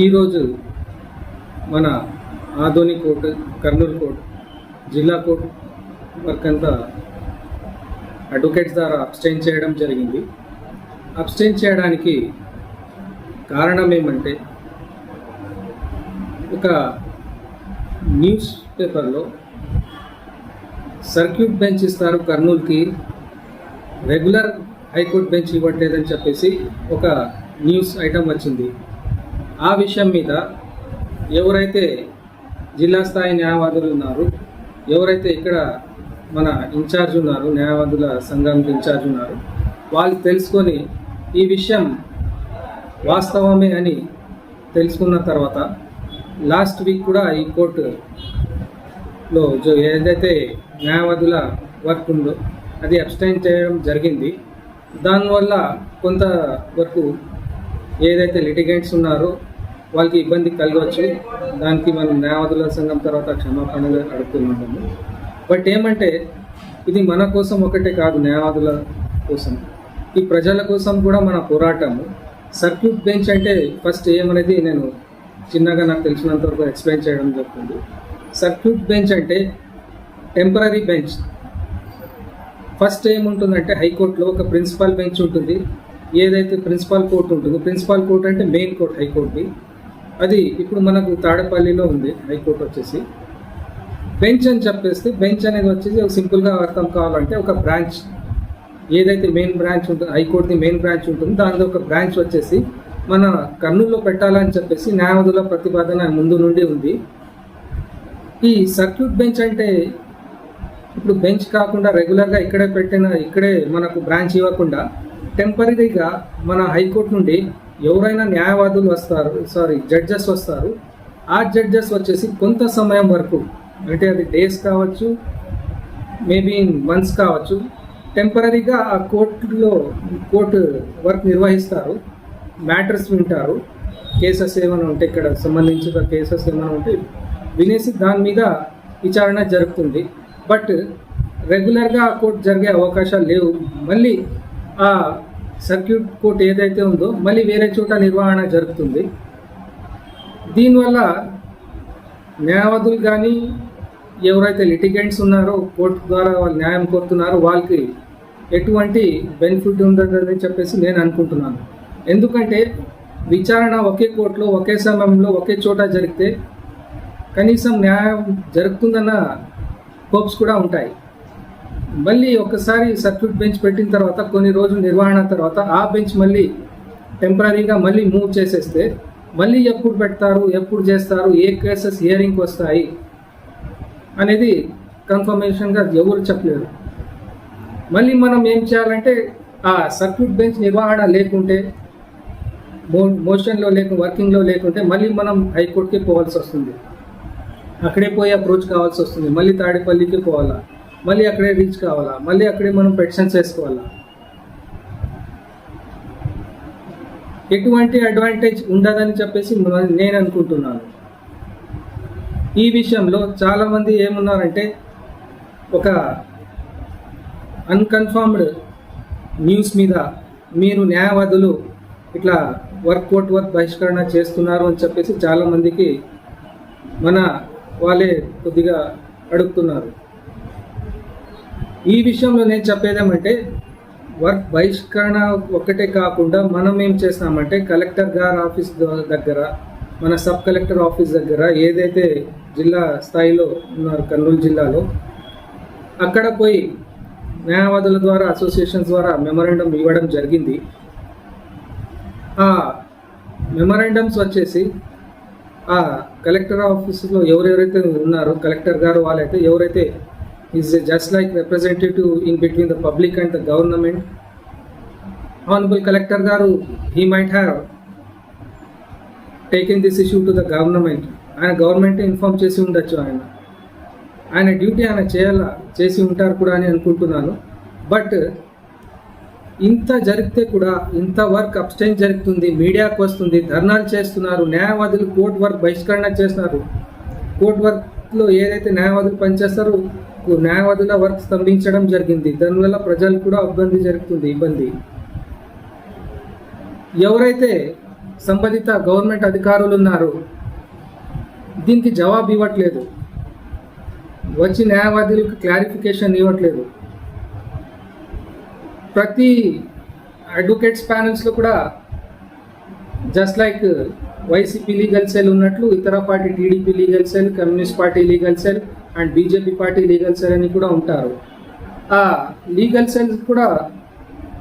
ఈరోజు మన Adoni court, Kurnool court, జిల్లా కోర్టు వర్క్ అంతా అడ్వకేట్స్ ద్వారా అబ్స్టైన్ చేయడం జరిగింది. అబ్స్టైన్ చేయడానికి కారణం ఏమంటే, ఒక న్యూస్ పేపర్లో సర్క్యూట్ బెంచ్ ఇస్తారు కర్నూలుకి, రెగ్యులర్ హైకోర్టు బెంచ్ ఇవ్వట్లేదని చెప్పేసి ఒక న్యూస్ ఐటమ్ వచ్చింది. ఆ విషయం మీద ఎవరైతే జిల్లా స్థాయి న్యాయవాదులు ఉన్నారు, ఎవరైతే ఇక్కడ మన ఇన్ఛార్జ్ ఉన్నారు, న్యాయవాదుల సంఘానికి ఇన్ఛార్జ్ ఉన్నారు, వాళ్ళు తెలుసుకొని ఈ విషయం వాస్తవమే అని తెలుసుకున్న తర్వాత లాస్ట్ వీక్ కూడా ఈ కోర్టులో ఏదైతే న్యాయవాదుల వర్క్ ఉందో అది అబ్స్టైన్ చేయడం జరిగింది. దానివల్ల కొంత వరకు ఏదైతే లిటిగెంట్స్ ఉన్నారో వాళ్ళకి ఇబ్బంది కలగవచ్చు. దానికి మనం న్యాయవాదుల సంఘం తర్వాత క్షమాపణ అడుగుతున్నాము. బట్ ఏమంటే, ఇది మన కోసం ఒకటే కాదు, న్యాయవాదుల కోసం, ఈ ప్రజల కోసం కూడా మన పోరాటము. సర్క్యూట్ బెంచ్ అంటే ఫస్ట్ ఏమనేది నేను చిన్నగా నాకు తెలిసినంత వరకు ఎక్స్ప్లెయిన్ చేయడం జరుగుతుంది. సర్క్యూట్ బెంచ్ అంటే టెంపరీ బెంచ్. ఫస్ట్ ఏముంటుందంటే, హైకోర్టులో ఒక ప్రిన్సిపల్ బెంచ్ ఉంటుంది, ఏదైతే ప్రిన్సిపల్ కోర్టు ఉంటుంది. ప్రిన్సిపల్ కోర్టు అంటే మెయిన్ కోర్టు, హైకోర్టుది. అది ఇప్పుడు మనకు తాడేపల్లిలో ఉంది హైకోర్టు వచ్చేసి. బెంచ్ అని చెప్పేస్తే, బెంచ్ అనేది వచ్చేసి సింపుల్గా అర్థం కావాలంటే ఒక బ్రాంచ్, ఏదైతే మెయిన్ బ్రాంచ్ ఉంటుంది, హైకోర్టుది మెయిన్ బ్రాంచ్ ఉంటుంది, దానిలో ఒక బ్రాంచ్ వచ్చేసి మన కర్నూలులో పెట్టాలని చెప్పేసి న్యాయవాదుల ప్రతిపాదన ముందు నుండి ఉంది. ఈ సర్క్యూట్ బెంచ్ అంటే ఇప్పుడు బెంచ్ కాకుండా రెగ్యులర్గా ఇక్కడే మనకు బ్రాంచ్ ఇవ్వకుండా టెంపరీగా మన హైకోర్టు నుండి ఎవరైనా న్యాయవాదులు జడ్జెస్ వస్తారు. ఆ జడ్జెస్ వచ్చేసి కొంత సమయం వరకు, అంటే అది డేస్ కావచ్చు, మేబీ మంత్స్ కావచ్చు, టెంపరీగా ఆ కోర్టు వర్క్ నిర్వహిస్తారు. మ్యాటర్స్ వింటారు, కేసెస్ ఏమైనా ఉంటే, ఇక్కడ సంబంధించిన కేసెస్ ఏమైనా ఉంటే వినేసి దాని మీద విచారణ జరుగుతుంది. బట్ రెగ్యులర్గా ఆ కోర్టు జరిగే అవకాశాలు లేవు. మళ్ళీ ఆ సర్క్యూట్ కోర్టు ఏదైతే ఉందో మళ్ళీ వేరే చోట నిర్వహణ జరుగుతుంది. దీనివల్ల న్యాయవాదులు కానీ, ఎవరైతే లిటిగెంట్స్ ఉన్నారో కోర్టు ద్వారా వాళ్ళు న్యాయం కోరుతున్నారో వాళ్ళకి ఎటువంటి బెనిఫిట్ ఉండదని చెప్పేసి నేను అనుకుంటున్నాను. ఎందుకంటే విచారణ ఒకే కోర్టులో ఒకే సమయంలో ఒకే చోట జరిగితే కనీసం న్యాయం జరుగుతుందన్న హోప్స్ కూడా ఉంటాయి. మళ్ళీ ఒకసారి సర్క్యూట్ బెంచ్ పెట్టిన తర్వాత కొన్ని రోజులు నిర్వహణ తర్వాత ఆ బెంచ్ మళ్ళీ టెంపరీగా మళ్ళీ మూవ్ చేసేస్తే మళ్ళీ ఎప్పుడు పెడతారు, ఎప్పుడు చేస్తారు, ఏ కేసెస్ హియరింగ్కి వస్తాయి అనేది కన్ఫర్మేషన్గా ఎవరు చెప్పలేరు. మళ్ళీ మనం ఏం చేయాలంటే, ఆ సర్క్యూట్ బెంచ్ నిర్వహణ లేకుంటే, మోషన్లో వర్కింగ్లో లేకుంటే మళ్ళీ మనం హైకోర్టుకి పోవాల్సి వస్తుంది. అక్కడే పోయి అప్రోచ్ కావాల్సి వస్తుంది. మళ్ళీ తాడేపల్లికి పోవాలా, మళ్ళీ అక్కడే రీచ్ కావాలా, మళ్ళీ అక్కడే మనం పెటిషన్స్ వేసుకోవాలా. ఎటువంటి అడ్వాంటేజ్ ఉండదని చెప్పేసి నేను అనుకుంటున్నాను. ఈ విషయంలో చాలామంది ఏమున్నారంటే, ఒక అన్కన్ఫర్మ్డ్ న్యూస్ మీద మీరు న్యాయవాదులు ఇట్లా కోర్టు వర్క్ బహిష్కరణ చేస్తున్నారు అని చెప్పేసి చాలామందికి మన వాళ్ళే కొద్దిగా అడుగుతున్నారు. ఈ విషయంలో నేను చెప్పేదేమంటే, వర్క్ బహిష్కరణ ఒక్కటే కాకుండా మనం ఏం చేస్తామంటే, కలెక్టర్ గారి ఆఫీస్ దగ్గర, మన సబ్ కలెక్టర్ ఆఫీస్ దగ్గర ఏదైతే జిల్లా స్థాయిలో ఉన్నారు కర్నూలు జిల్లాలో, అక్కడ పోయి న్యాయవాదుల ద్వారా, అసోసియేషన్స్ ద్వారా మెమరాండం ఇవ్వడం జరిగింది. ఆ మెమరాండమ్స్ వచ్చేసి ఆ కలెక్టర్ ఆఫీసులో ఎవరెవరైతే ఉన్నారో, కలెక్టర్ గారు వాళ్ళైతే ఎవరైతే is just like representative in between the public and the government. Honorable Collector Garu, he might have taken this issue to the government. ఆయన గవర్నమెంట్ ఇన్ఫార్మ్ చేసి ఉండొచ్చు. ఆయన డ్యూటీ ఆయన చేసి ఉంటారు కూడా అని అనుకుంటున్నాను. బట్ ఇంత జరిగితే కూడా, ఇంత వర్క్ అబ్స్టైన్ జరుగుతుంది, మీడియాకు వస్తుంది, ధర్నాలు చేస్తున్నారు, న్యాయవాదులు కోర్టు వర్క్ బహిష్కరణ చేస్తున్నారు. కోర్టు వర్క్లో ఏదైతే న్యాయవాదులు పనిచేస్తారో న్యాయవాదుల వర్క్ స్తంభించడం జరిగింది. దానివల్ల ప్రజలు కూడా ఇబ్బంది. ఎవరైతే సంబంధిత గవర్నమెంట్ అధికారులు ఉన్నారు, దీనికి జవాబు ఇవ్వట్లేదు, వచ్చి న్యాయవాదులకు క్లారిఫికేషన్ ఇవ్వట్లేదు. ప్రతి అడ్వకేట్స్ ప్యానల్స్లో కూడా just like YCP legal cell ఉన్నట్లు ఇతర party TDP legal cell, communist party legal cell and BJP party legal cell అని కూడా ఉంటారు. ఆ లీగల్ సెల్స్ కూడా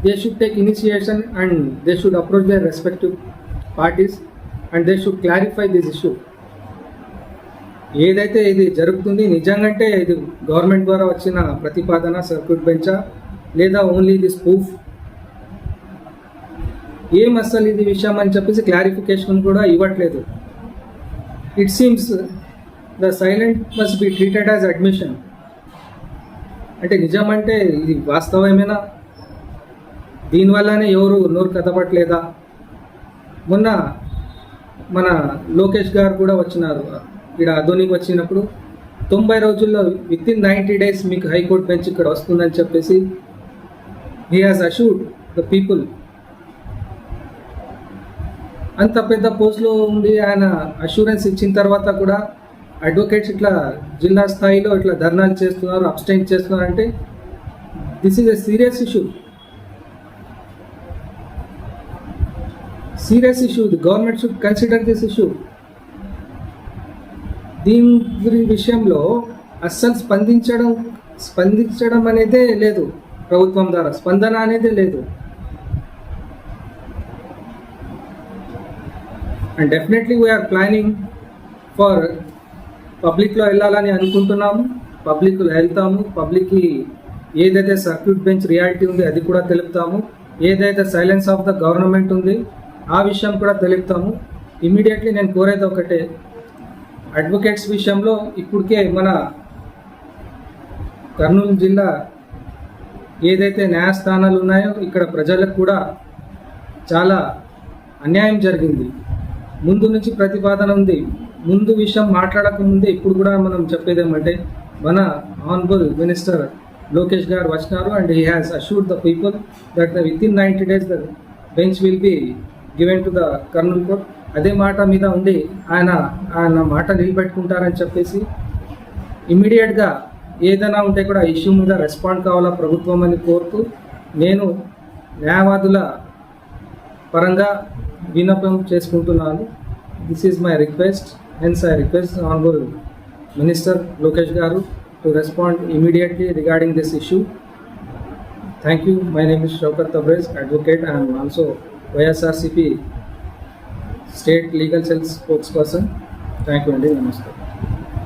they should take initiation and they should approach their respective parties and they should clarify this issue. ఏదైతే ఇది జరుగుతుంది నిజంగంటే ఇది government ద్వారా వచ్చిన ప్రతిపాదన సర్క్యూట్ బెంచా లేదా ఓన్లీ ఇది స్పూఫ్, ఏం అసలు ఇది విషయం అని చెప్పేసి క్లారిఫికేషన్ కూడా ఇవ్వట్లేదు. It seems the silent must be treated as admission. అంటే నిజమంటే ఇది వాస్తవమేనా? దీనివల్లనే ఎవరు నోరు కదపట్లేదా? మొన్న మన లోకేష్ గారు కూడా వచ్చినారు ఇక్కడ అధోనికి వచ్చినప్పుడు 90 రోజుల్లో విత్ ఇన్ 90 days మీకు హైకోర్టు బెంచ్ ఇక్కడ వస్తుందని చెప్పేసి he has assured the people. అంత పెద్ద పోస్ట్లో ఉండి ఆయన అష్యూరెన్స్ ఇచ్చిన తర్వాత కూడా అడ్వకేట్స్ ఇట్లా జిల్లా స్థాయిలో ఇట్లా ధర్నాలు చేస్తున్నారు, అబ్స్టైన్ చేస్తున్నారు అంటే this is a serious issue. Serious issue. The government should consider this issue. దీని విషయంలో అస్సలు స్పందించడం అనేదే లేదు. ప్రభుత్వం ద్వారా స్పందన అనేదే లేదు. And definitely we are planning for పబ్లిక్లో వెళ్ళాలని అనుకుంటున్నాము. పబ్లిక్లో వెళ్తాము. పబ్లిక్కి ఏదైతే సర్క్యూట్ బెంచ్ రియాలిటీ ఉంది అది కూడా తెలుపుతాము. ఏదైతే సైలెన్స్ ఆఫ్ ద గవర్నమెంట్ ఉంది ఆ విషయం కూడా తెలుపుతాము. ఇమీడియట్లీ నేను కోరేది ఒకటే, అడ్వకేట్స్ విషయంలో ఇప్పటికే మన కర్నూలు జిల్లా ఏదైతే న్యాయస్థానాలు ఉన్నాయో ఇక్కడ ప్రజలకు కూడా చాలా అన్యాయం జరిగింది. ముందు నుంచి ప్రతిపాదన ఉంది. ముందు విషయం మాట్లాడకముందే ఇప్పుడు కూడా మనం చెప్పేదేమంటే మన ఆనరబుల్ మినిస్టర్ లోకేష్ గారు వచ్చినారు and he has assured the people that with in 90 days the bench will be given to the Kurnool court. అదే మాట మీద ఉండి ఆయన మాట నిలబెట్టుకుంటారని చెప్పేసి ఇమ్మీడియట్గా ఏదైనా ఉంటే కూడా ఇష్యూ మీద రెస్పాండ్ కావాలా ప్రభుత్వం అని కోరుతూ నేను న్యాయవాదుల పరంగా విన్నపం చేసుకుంటున్నాను. This is my request. Hence I request honourable minister Lokesh గారు to respond immediately regarding this issue. Thank you. My name is Shaukat Tabrez, advocate and also YSRCP state legal cell spokesperson. Thank you అండి. నమస్తే.